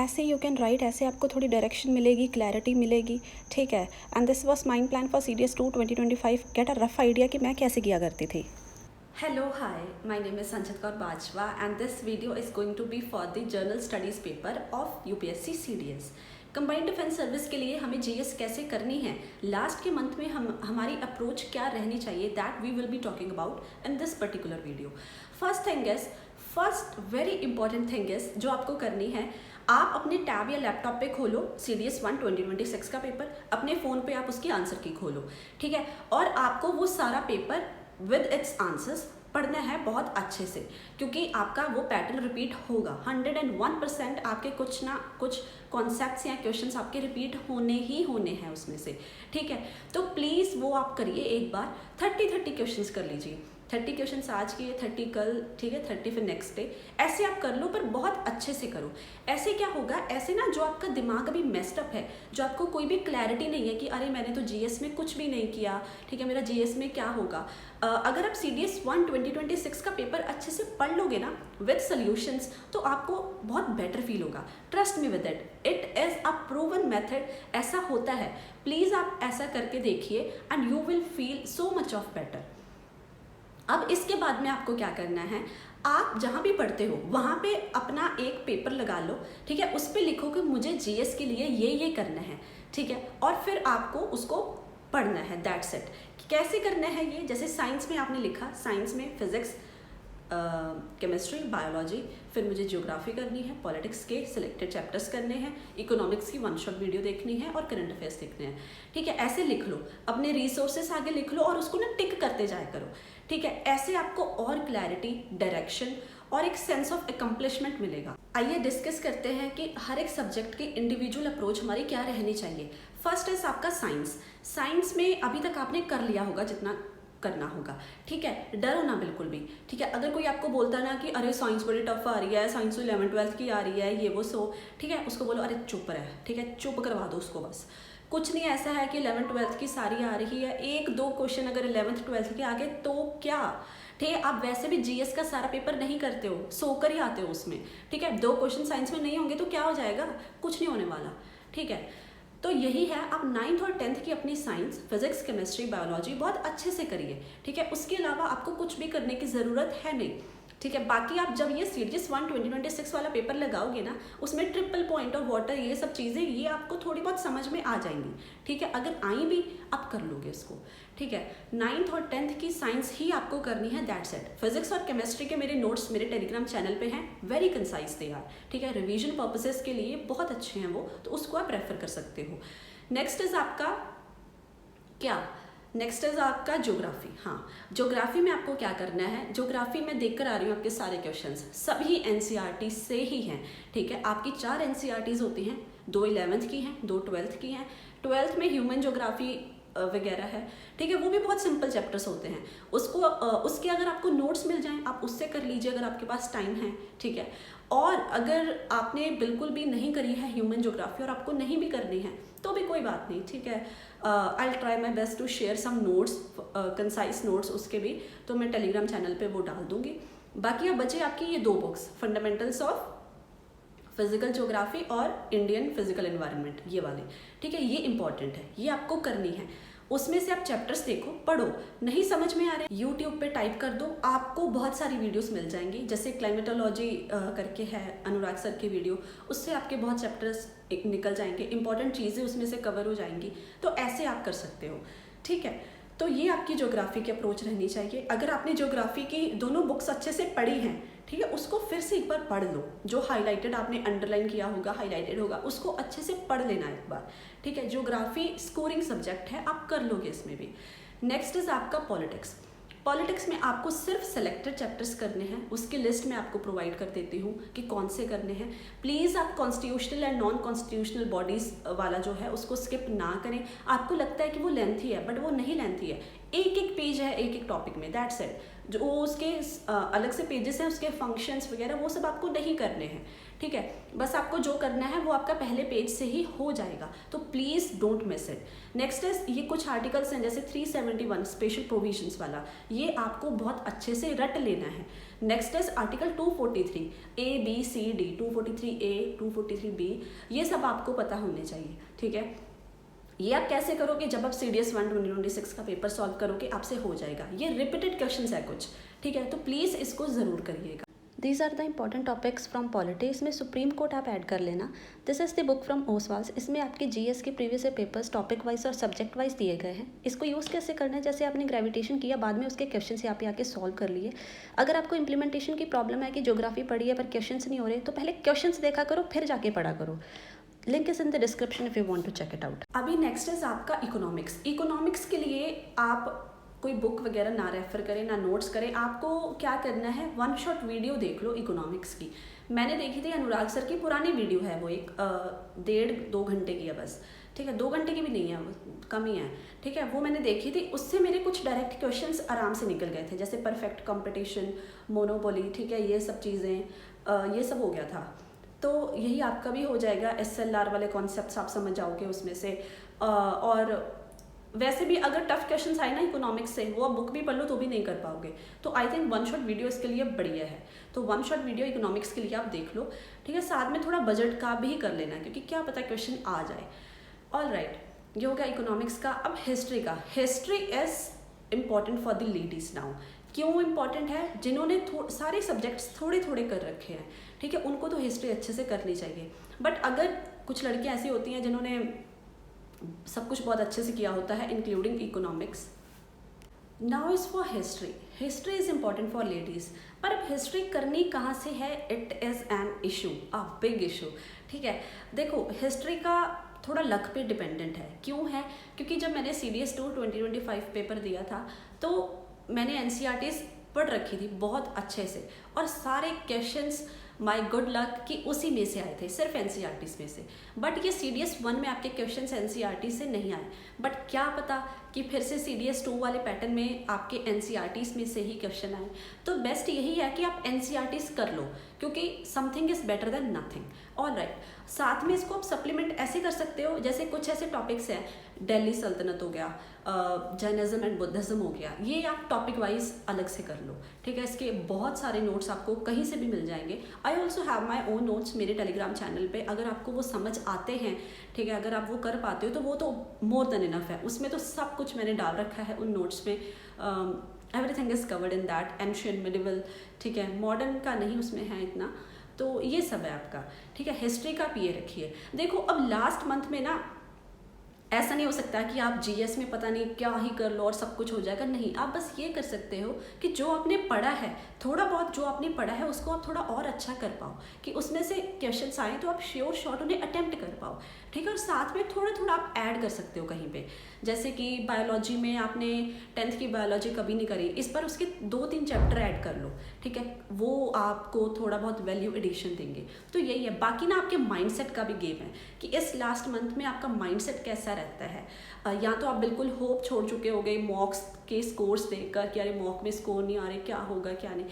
ऐसे you can write, ऐसे आपको थोड़ी डायरेक्शन मिलेगी, क्लैरिटी मिलेगी, ठीक है। And this was mind plan for CDS2 2025। Get a rough idea कि मैं कैसे किया करती थी। Hello, hi, my name is Sanchit Kaur Bajwa and this video is going to be for the Journal Studies paper of UPSC CDS। Combined defence service के लिए हमें GS कैसे करनी है, लास्ट के मंथ में हमारी अप्रोच क्या रहनी चाहिए, that we will be talking about in this particular video. First very important thing is जो आपको करनी है, आप अपने टैब या लैपटॉप पे खोलो CDS1 2026 का पेपर, अपने फ़ोन पे आप उसकी आंसर की खोलो, ठीक है। और आपको वो सारा पेपर विद इट्स आंसर्स पढ़ना है बहुत अच्छे से, क्योंकि आपका वो पैटर्न रिपीट होगा। 101% आपके कुछ ना कुछ कॉन्सेप्ट्स या क्वेश्चंस आपके रिपीट होने ही होने हैं उसमें से, ठीक है। तो प्लीज़ वो आप करिए एक बार, 30 क्वेश्चंस कर लीजिए। 30 क्वेश्चंस आज किए, 30 कल, ठीक है, 30 फिर नेक्स्ट डे, ऐसे आप कर लो, पर बहुत अच्छे से करो। ऐसे क्या होगा, ऐसे ना जो आपका दिमाग अभी मेस्टअप है, जो आपको कोई भी क्लैरिटी नहीं है कि अरे मैंने तो जीएस में कुछ भी नहीं किया, ठीक है, मेरा जीएस में क्या होगा। अगर आप CDS1 2026 का पेपर अच्छे से पढ़ लोगे ना विद सॉल्यूशंस, तो आपको बहुत बेटर फील होगा। Trust me with it is a proven method, ऐसा होता है। प्लीज़ आप ऐसा करके देखिए and you will feel so much of better. अब इसके बाद में आपको क्या करना है, आप जहाँ भी पढ़ते हो वहाँ पे अपना एक पेपर लगा लो, ठीक है। उस पर लिखो कि मुझे जीएस के लिए ये करना है, ठीक है, और फिर आपको उसको पढ़ना है, दैट्स इट। कैसे करना है ये, जैसे साइंस में आपने लिखा, साइंस में फिजिक्स, केमिस्ट्री, बायोलॉजी, फिर मुझे ज्योग्राफी करनी है, पॉलिटिक्स के सिलेक्टेड चैप्टर्स करने हैं, इकोनॉमिक्स की 1 शॉट वीडियो देखनी है और करंट अफेयर्स देखने हैं, ठीक है। ऐसे लिख लो, अपने रिसोर्सेस आगे लिख लो और उसको ना टिक करते जाया करो, ठीक है। ऐसे आपको और क्लैरिटी, डायरेक्शन और एक सेंस ऑफ अकम्पलिशमेंट मिलेगा। आइए डिस्कस करते हैं कि हर एक सब्जेक्ट की इंडिविजुअल अप्रोच हमारी क्या रहनी चाहिए। फर्स्ट इज आपका साइंस। साइंस में अभी तक आपने कर लिया होगा जितना करना होगा, ठीक है। डरो ना बिल्कुल भी, ठीक है। अगर कोई आपको बोलता ना कि अरे साइंस बड़ी टफ आ रही है, साइंस तो 11th 12th की आ रही है, ये वो सो, ठीक है, उसको बोलो अरे चुप रहे, ठीक है, चुप करवा दो उसको बस। कुछ नहीं ऐसा है कि 11th 12th की सारी आ रही है, 1-2 क्वेश्चन अगर 11th 12th के आगे तो क्या, ठीक है। आप वैसे भी जीएस का सारा पेपर नहीं करते हो, सोकर ही आते हो उसमें, ठीक है। 2 क्वेश्चन साइंस में नहीं होंगे तो क्या हो जाएगा, कुछ नहीं होने वाला, ठीक है। तो यही है, आप 9th और 10th की अपनी साइंस, फिजिक्स, केमिस्ट्री, बायोलॉजी बहुत अच्छे से करिए, ठीक है। उसके अलावा आपको कुछ भी करने की ज़रूरत है नहीं, ठीक है। बाकी आप जब ये CDS1 2026 वाला पेपर लगाओगे ना, उसमें ट्रिपल पॉइंट ऑफ वाटर, ये सब चीज़ें, ये आपको थोड़ी बहुत समझ में आ जाएंगी, ठीक है। अगर आई भी आप कर लोगे इसको, ठीक है। 9th और 10th की साइंस ही आपको करनी है, दैट्स इट। फिजिक्स और केमिस्ट्री के मेरे नोट्स मेरे टेलीग्राम चैनल पे हैं, वेरी कंसाइज दे आर, ठीक है। रिवीजन पर्पसेस के लिए बहुत अच्छे हैं वो, तो उसको आप रेफर कर सकते हो। नेक्स्ट इज आपका क्या, नेक्स्ट इज आपका ज्योग्राफी। हाँ, ज्योग्राफी में आपको क्या करना है, ज्योग्राफी में देखकर आ रही हूँ आपके सारे क्वेश्चंस सभी NCERT से ही हैं, ठीक है। आपकी 4 NCERTs होती हैं, 2 11th की हैं, 2 12th की हैं। 12th में ह्यूमन ज्योग्राफी वगैरह है, ठीक है, वो भी बहुत सिंपल चैप्टर्स होते हैं। उसके अगर आपको नोट्स मिल जाएं, आप उससे कर लीजिए अगर आपके पास टाइम है, ठीक है। और अगर आपने बिल्कुल भी नहीं करी है ह्यूमन ज्योग्राफी और आपको नहीं भी करनी है तो भी कोई बात नहीं, ठीक है। I try my best to share some notes, concise notes उसके भी, तो मैं टेलीग्राम चैनल पे वो डाल दूंगी। बाकी अब बचे आपकी ये 2 books, fundamentals of physical geography और इंडियन फिजिकल एनवायरनमेंट, ये वाली, ठीक है। ये इंपॉर्टेंट है, ये आपको करनी है। उसमें से आप चैप्टर्स देखो, पढ़ो, नहीं समझ में आ रहा है यूट्यूब पे टाइप कर दो, आपको बहुत सारी वीडियोस मिल जाएंगी। जैसे क्लाइमेटोलॉजी करके है अनुराग सर की वीडियो, उससे आपके बहुत चैप्टर्स निकल जाएंगे, इंपॉर्टेंट चीज़ें उसमें से कवर हो जाएंगी। तो ऐसे आप कर सकते हो, ठीक है। तो ये आपकी ज्योग्राफी की अप्रोच रहनी चाहिए। अगर आपने ज्योग्राफी की दोनों बुक्स अच्छे से पढ़ी हैं, ठीक है, उसको फिर से एक बार पढ़ लो। जो हाईलाइटेड आपने अंडरलाइन किया होगा, हाईलाइटेड होगा, उसको अच्छे से पढ़ लेना एक बार, ठीक है। ज्योग्राफी स्कोरिंग सब्जेक्ट है, आप कर लोगे इसमें भी। नेक्स्ट इज आपका पॉलिटिक्स। पॉलिटिक्स में आपको सिर्फ सेलेक्टेड चैप्टर्स करने हैं, उसकी लिस्ट मैं आपको प्रोवाइड कर देती हूँ कि कौन से करने हैं। प्लीज़ आप constitutional and non constitutional bodies वाला जो है उसको स्किप ना करें। आपको लगता है कि वो लेंथी है, बट वो नहीं लेंथी है, एक पेज है एक टॉपिक में, दैट्स इट। जो उसके अलग से पेजेस हैं, उसके फंक्शंस वगैरह वो सब आपको नहीं करने हैं, ठीक है, बस आपको जो करना है वो आपका पहले पेज से ही हो जाएगा, तो please don't miss it. Next is ये कुछ आर्टिकल्स हैं जैसे 371 स्पेशल प्रोविजंस वाला, ये आपको बहुत अच्छे से रट लेना है। Next is article 243 A B C D, 243 A 243 B, ये सब आपको पता होने चाहिए। ठीक है, ये आप कैसे करोगे, जब आप CDS 1 2026 का पेपर सॉल्व करोगे आपसे हो जाएगा। ये रिपीटेड क्वेश्चंस है कुछ, ठीक है, तो प्लीज़ इसको ज़रूर करिएगा। These are the important topics from polity, इसमें सुप्रीम कोर्ट आप ऐड कर लेना। This is the book from Oswaal's, इसमें आपके GS के प्रीवियस पेपर्स टॉपिक वाइज और सब्जेक्ट वाइज दिए गए हैं। इसको यूज़ कैसे करना है, जैसे आपने ग्रेविटेशन किया, बाद में उसके क्वेश्चन यहाँ पे आके सॉल्व कर लिए। अगर आपको इम्प्लीमेंटेशन की प्रॉब्लम है कि ज्योग्राफी पढ़ी है पर क्वेश्चन नहीं हो रहे, तो पहले क्वेश्चन देखा करो फिर जाके पढ़ा करो। Link is in the description if you want to check it out. अभी नेक्स्ट इज आपका इकोनॉमिक्स। इकोनॉमिक्स के लिए आप कोई बुक वगैरह ना रेफर करें, ना नोट्स करें, आपको क्या करना है, वन शॉट वीडियो देख लो इकोनॉमिक्स की। मैंने देखी थी अनुराग सर की पुरानी वीडियो है, वो एक 1.5-2 घंटे की है बस, ठीक है, 2 घंटे की भी नहीं है, कम ही है, ठीक है, वो मैंने देखी थी। उससे मेरे कुछ डायरेक्ट क्वेश्चंस आराम से निकल गए थे, जैसे परफेक्ट कंपटीशन, मोनोपोली, ठीक है, ये सब चीज़ें, ये सब हो गया था। तो यही आपका भी हो जाएगा, SLR वाले कॉन्सेप्ट्स आप समझ जाओगे उसमें से। और वैसे भी अगर टफ क्वेश्चंस आए ना इकोनॉमिक्स से, वो आप बुक भी पढ़ लो तो भी नहीं कर पाओगे, तो I think one shot video इसके लिए बढ़िया है। तो वन शॉट वीडियो इकोनॉमिक्स के लिए आप देख लो, ठीक है, साथ में थोड़ा बजट का भी कर लेना, क्योंकि क्या पता क्वेश्चन आ जाए। ऑल राइट, ये हो गया इकोनॉमिक्स का। अब हिस्ट्री का। History is important for the ladies now. क्यों इम्पॉर्टेंट है, जिन्होंने सारे सब्जेक्ट्स थोड़े थोड़े कर रखे हैं, ठीक है, उनको तो हिस्ट्री अच्छे से करनी चाहिए। बट अगर कुछ लड़कियां ऐसी होती हैं जिन्होंने सब कुछ बहुत अच्छे से किया होता है, including economics, now is for history. History is important for ladies, पर अब हिस्ट्री करनी कहाँ से है, it is an issue, a big issue. ठीक है, देखो हिस्ट्री का थोड़ा लक पे डिपेंडेंट है। क्यों है, क्योंकि जब मैंने CDS 2 2025 पेपर दिया था तो मैंने NCERTs पढ़ रखी थी बहुत अच्छे से, और सारे क्वेश्चंस माय गुड लक कि उसी में से आए थे, सिर्फ NCERTs में से। बट ये CDS 1 में आपके क्वेश्चंस NCERT से नहीं आए, बट क्या पता कि फिर से CDS 2 वाले पैटर्न में आपके NCERTs में से ही क्वेश्चन आए। तो बेस्ट यही है कि आप NCERTs कर लो, क्योंकि something is better than nothing. All right, साथ में इसको आप सप्लीमेंट ऐसे कर सकते हो, जैसे कुछ ऐसे टॉपिक्स हैं, दिल्ली सल्तनत हो गया, जैनिज्म एंड बुद्धिज्म हो गया, ये आप टॉपिक वाइज अलग से कर लो। ठीक है, इसके बहुत सारे नोट्स आपको कहीं से भी मिल जाएंगे। I also have my own notes मेरे टेलीग्राम चैनल पे, अगर आपको वो समझ आते हैं, ठीक है, अगर आप वो कर पाते हो तो वो तो मोर देन इनफ है। उसमें तो सब कुछ मैंने डाल रखा है उन नोट्स में, everything is covered in that, ancient, medieval, ठीक है, मॉडर्न का नहीं उसमें है इतना, तो ये सब है आपका। ठीक है, हिस्ट्री का पिए रखिए। देखो अब लास्ट मंथ में ना ऐसा नहीं हो सकता कि आप GS में पता नहीं क्या ही कर लो और सब कुछ हो जाएगा, नहीं। आप बस ये कर सकते हो कि जो आपने पढ़ा है, थोड़ा बहुत जो आपने पढ़ा है उसको आप थोड़ा और अच्छा कर पाओ, कि उसमें से क्वेश्चंस आए तो आप श्योर शॉर्ट उन्हें अटेम्प्ट कर पाओ। ठीक है, और साथ में थोड़ा थोड़ा आप ऐड कर सकते हो कहीं पे, जैसे कि बायोलॉजी में आपने 10th की बायोलॉजी कभी नहीं करी, इस पर उसके 2-3 चैप्टर ऐड कर लो। ठीक है, वो आपको थोड़ा बहुत वैल्यू एडिशन देंगे। तो यही है। बाकी ना आपके माइंडसेट का भी गेम है कि इस लास्ट मंथ में आपका माइंडसेट कैसा रहता है। या तो आप बिल्कुल होप छोड़ चुके होगे मॉक्स के स्कोर्स देखकर कि अरे मॉक में स्कोर नहीं आ रहे, क्या होगा क्या नहीं।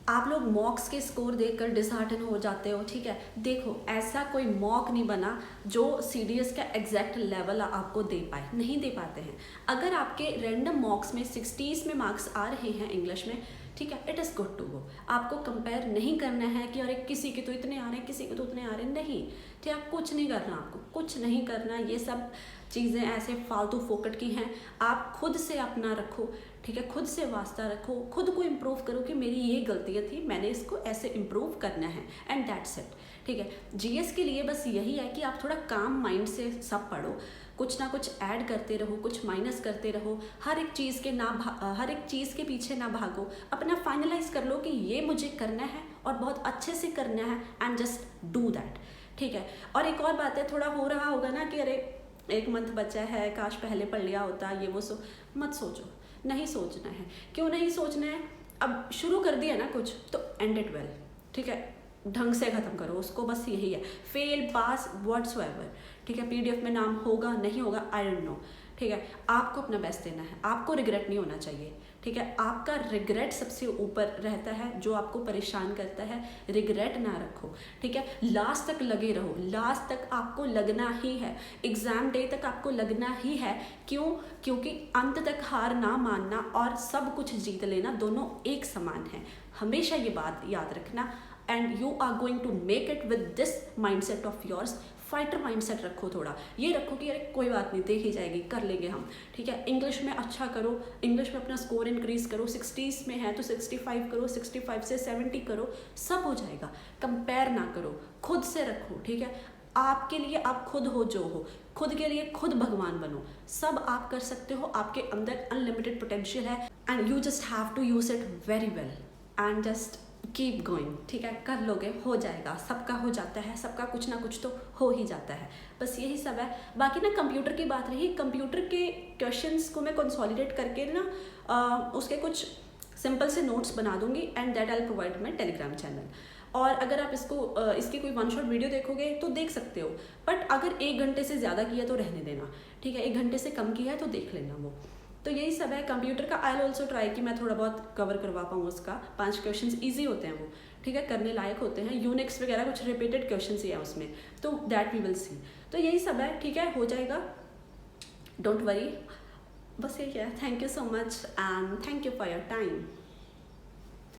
आप लोग मॉक्स के स्कोर देखकर डिसहार्टन हो जाते हो। ठीक है, देखो ऐसा कोई मॉक नहीं बना जो CDS का एग्जैक्ट लेवल आपको दे पाए, नहीं दे पाते हैं। अगर आपके रैंडम मॉक्स में 60s में मार्क्स आ रहे हैं इंग्लिश में, ठीक है, it is good to go. आपको कंपेयर नहीं करना है कि अरे किसी के तो इतने आ रहे हैं, किसी के तो उतने आ रहे हैं, नहीं। ठीक है, कुछ नहीं करना, आपको कुछ नहीं करना। ये सब चीज़ें ऐसे फालतू फोकट की हैं। आप खुद से अपना रखो, ठीक है, खुद से वास्ता रखो, खुद को इम्प्रूव करो कि मेरी ये गलतियाँ थी, मैंने इसको ऐसे इम्प्रूव करना है, एंड दैट्स इट। ठीक है, GS के लिए बस यही है कि आप थोड़ा काम माइंड से सब पढ़ो, कुछ ना कुछ ऐड करते रहो, कुछ माइनस करते रहो, हर एक चीज़ के पीछे ना भागो। अपना फाइनलाइज कर लो कि ये मुझे करना है और बहुत अच्छे से करना है, एंड जस्ट डू दैट। ठीक है, और एक और बात है, थोड़ा हो रहा होगा ना कि अरे 1 मंथ बचा है, काश पहले पढ़ लिया होता, ये वो, मत सोचो, नहीं सोचना है। क्यों नहीं सोचना है, अब शुरू कर दिया ना कुछ तो एंड इट वेल। ठीक है, ढंग से ख़त्म करो उसको, बस यही है। फेल पास व्हाट्सएवर, ठीक है, PDF में नाम होगा नहीं होगा आई डोंट नो। ठीक है, आपको अपना बेस्ट देना है, आपको रिग्रेट नहीं होना चाहिए। ठीक है, आपका रिग्रेट सबसे ऊपर रहता है, जो आपको परेशान करता है, रिग्रेट ना रखो। ठीक है, लास्ट तक लगे रहो, लास्ट तक आपको लगना ही है, एग्ज़ाम डे तक आपको लगना ही है। क्यों? क्योंकि अंत तक हार ना मानना और सब कुछ जीत लेना दोनों एक समान है। हमेशा ये बात याद रखना। And you are going to make it with this mindset of yours. Fighter mindset रखो, थोड़ा ये रखो कि अरे कोई बात नहीं, देख ही जाएगी, कर लेंगे हम। ठीक है, इंग्लिश में अच्छा करो, इंग्लिश में अपना स्कोर इंक्रीज करो, 60s में है तो 65 करो, 65 से 70 करो, सब हो जाएगा। कंपेयर ना करो, खुद से रखो। ठीक है, आपके लिए आप खुद हो जो हो, खुद के लिए खुद भगवान बनो, सब आप कर सकते हो, आपके अंदर अनलिमिटेड पोटेंशियल है and you just have to use it very well and just keep going. ठीक है, कर लोगे, हो जाएगा, सबका हो जाता है, सबका कुछ ना कुछ तो हो ही जाता है। बस यही सब है। बाकी ना कंप्यूटर की बात रही, कंप्यूटर के क्वेश्चंस को मैं कंसोलिडेट करके ना उसके कुछ सिंपल से नोट्स बना दूंगी and that I provide my Telegram channel. और अगर आप इसकी कोई वन शॉट वीडियो देखोगे तो देख सकते हो, बट अगर 1 घंटे से ज़्यादा किया तो रहने देना। ठीक है, 1 घंटे से कम किया है तो देख लेना वो। तो यही सब है। कंप्यूटर का आई ऑल्सो ट्राई कि मैं थोड़ा बहुत कवर करवा पाऊँ उसका। 5 क्वेश्चंस इजी होते हैं वो, ठीक है, करने लायक होते हैं। यूनिक्स वगैरह कुछ रिपीटेड क्वेश्चंस ही है उसमें, तो दैट वी विल सी। तो यही सब है, ठीक है, हो जाएगा, डोंट वरी। बस यही है। Thank you so much and thank you for your time.